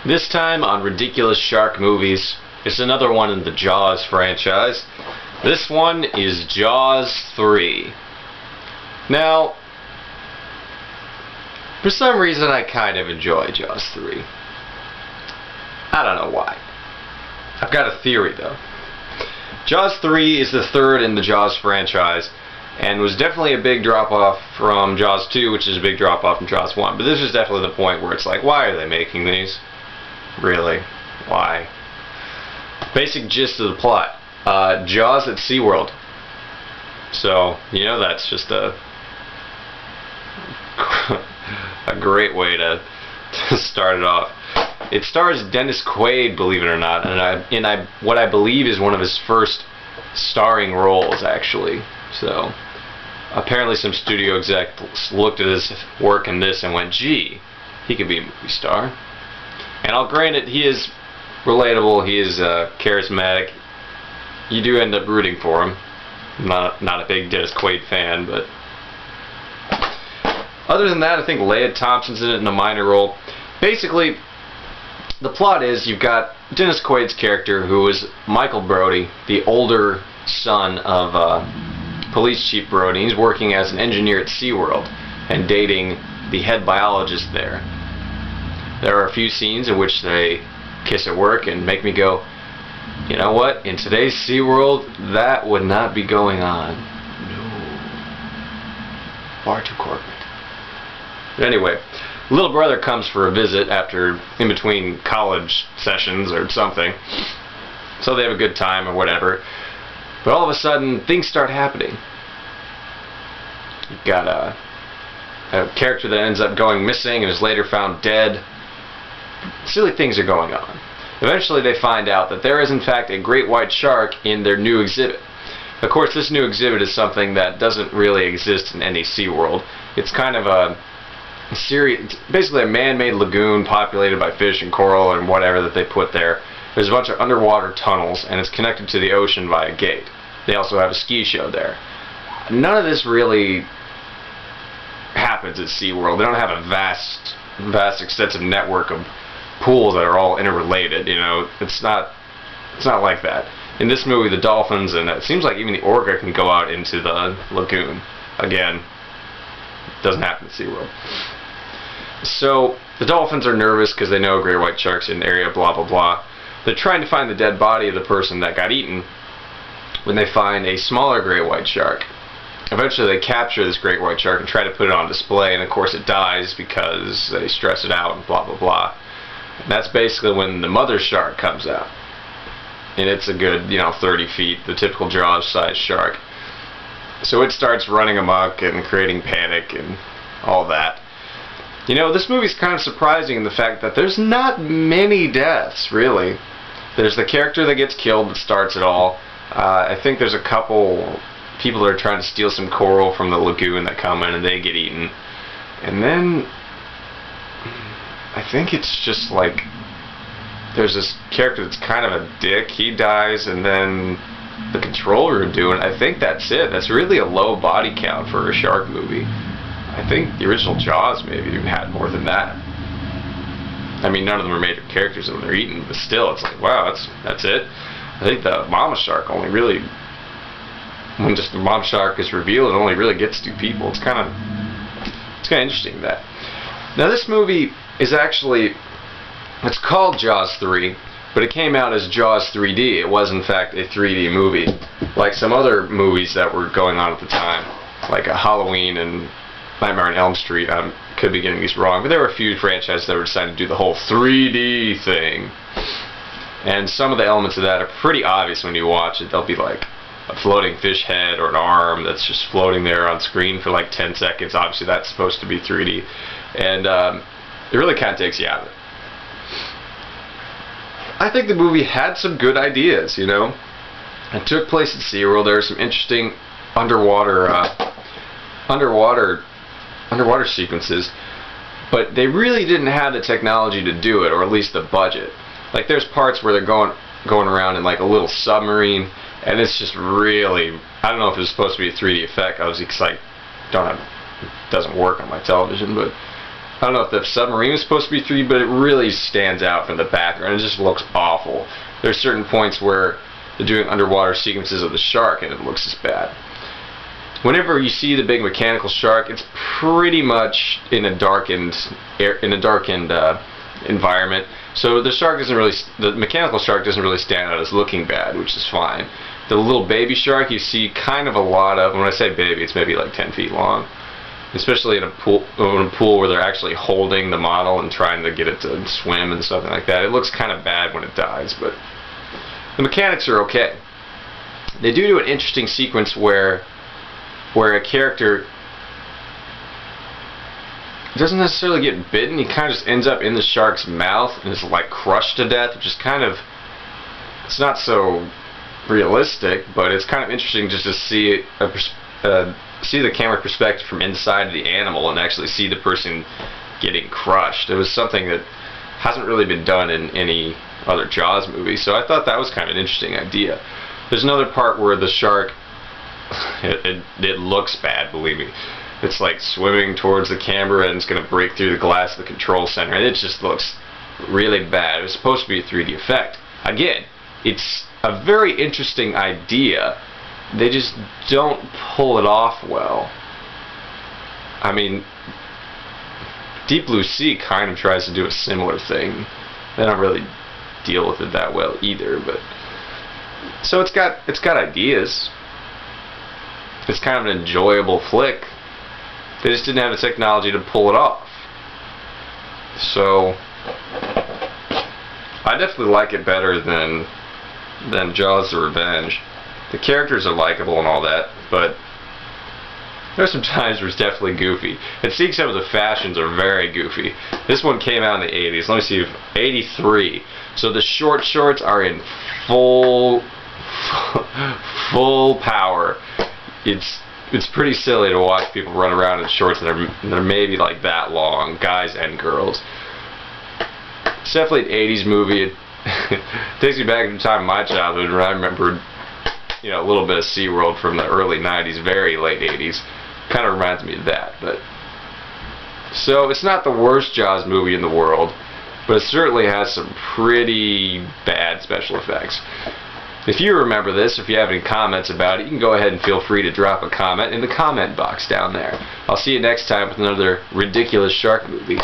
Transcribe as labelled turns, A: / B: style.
A: This time on Ridiculous Shark Movies, it's another one in the Jaws franchise. This one is Jaws 3. Now, for some reason I kind of enjoy Jaws 3. I don't know why. I've got a theory though. Jaws 3 is the third in the Jaws franchise, and was definitely a big drop-off from Jaws 2, which is a big drop-off from Jaws 1. But this is definitely the point where it's like, why are they making these? Really? Why? Basic gist of the plot. Jaws at SeaWorld. So, you know, that's just a great way to start it off. It stars Dennis Quaid, believe it or not, and what I believe is one of his first starring roles, actually. So, apparently some studio execs looked at his work in this and went, gee, he could be a movie star. And I'll grant it, he is relatable, he is charismatic. You do end up rooting for him. I'm not a big Dennis Quaid fan, but other than that, I think Lea Thompson's in it in a minor role. Basically, the plot is you've got Dennis Quaid's character, who is Michael Brody, the older son of Police Chief Brody. He's working as an engineer at SeaWorld and dating the head biologist there. There are a few scenes in which they kiss at work and make me go, you know what? In today's SeaWorld, that would not be going on. No. Far too corporate. But anyway, little brother comes for a visit after in between college sessions or something. So they have a good time or whatever. But all of a sudden, things start happening. You've got a character that ends up going missing and is later found dead. Silly things are going on. Eventually they find out that there is in fact a great white shark in their new exhibit. Of course, this new exhibit is something that doesn't really exist in any SeaWorld. It's kind of a series, basically a man-made lagoon populated by fish and coral and whatever that they put there. There's a bunch of underwater tunnels, and it's connected to the ocean by a gate. They also have a ski show there. None of this really happens at SeaWorld. They don't have a vast extensive network of pools that are all interrelated. You know, it's not like that. In this movie, the dolphins and it seems like even the orca can go out into the lagoon. Again, it doesn't happen at SeaWorld. So the dolphins are nervous because they know a great white shark's in the area, blah blah blah. They're trying to find the dead body of the person that got eaten when they find a smaller great white shark. Eventually they capture this great white shark and try to put it on display, and of course it dies because they stress it out and blah blah blah. And that's basically when the mother shark comes out. And it's a good, 30 feet, the typical Jaws sized shark. So it starts running amok and creating panic and all that. You know, this movie's kind of surprising in the fact that there's not many deaths, really. There's the character that gets killed that starts it all. I think there's a couple people that are trying to steal some coral from the lagoon that come in and they get eaten. And then I think it's just like there's this character that's kind of a dick. He dies, and then the control room doing. I think that's it. That's really a low body count for a shark movie. I think the original Jaws maybe even had more than that. I mean, none of them are major characters when they're eaten, but still, it's like, wow, that's it. I think the mama shark only really, when just the mama shark is revealed, it only really gets two people. It's kind of interesting that. Now this movie is actually, it's called Jaws 3, but it came out as Jaws 3D. It was in fact a 3D movie, like some other movies that were going on at the time, like a Halloween and Nightmare on Elm Street. I could be getting these wrong, but there were a few franchises that were deciding to do the whole 3D thing. And some of the elements of that are pretty obvious when you watch it. There'll be like a floating fish head or an arm that's just floating there on screen for like 10 seconds. Obviously that's supposed to be 3D. And it really kind of takes you out of it. I think the movie had some good ideas, you know. It took place at SeaWorld. There were some interesting underwater sequences, but they really didn't have the technology to do it, or at least the budget. Like there's parts where they're going around in like a little submarine, and it's just really, I don't know if it was supposed to be a 3D effect, obviously, because it doesn't work on my television, but I don't know if the submarine was supposed to be 3D, but it really stands out from the background. It just looks awful. There's certain points where they're doing underwater sequences of the shark and it looks just bad. Whenever you see the big mechanical shark, it's pretty much in a darkened environment. So the mechanical shark doesn't really stand out as looking bad, which is fine. The little baby shark you see kind of a lot of. When I say baby, it's maybe like 10 feet long. Especially in a pool where they're actually holding the model and trying to get it to swim and something like that. It looks kind of bad when it dies, but the mechanics are okay. They do an interesting sequence where a character doesn't necessarily get bitten. He kind of just ends up in the shark's mouth and is like crushed to death, which is kind of, it's not so realistic, but it's kind of interesting just to see see the camera perspective from inside the animal and actually see the person getting crushed. It was something that hasn't really been done in any other Jaws movie, so I thought that was kind of an interesting idea. There's another part where the shark, it looks bad, believe me. It's like swimming towards the camera and it's going to break through the glass of the control center, and it just looks really bad. It was supposed to be a 3D effect. Again, it's a very interesting idea. They just don't pull it off well. I mean, Deep Blue Sea kind of tries to do a similar thing. They don't really deal with it that well either, but so it's got ideas. It's kind of an enjoyable flick. They just didn't have the technology to pull it off. So I definitely like it better than Jaws: The Revenge. The characters are likable and all that, but there's some times where it's definitely goofy. And seeing some of the fashions are very goofy. This one came out in the 80s. Let me see, 83. So the short shorts are in full power. It's pretty silly to watch people run around in shorts that are maybe like that long, guys and girls. It's definitely an 80s movie. It takes me back to the time of my childhood where I remember, you know, a little bit of SeaWorld from the early 90s, very late 80s. Kind of reminds me of that. But so it's not the worst Jaws movie in the world, but it certainly has some pretty bad special effects. If you remember this, or if you have any comments about it, you can go ahead and feel free to drop a comment in the comment box down there. I'll see you next time with another ridiculous shark movie.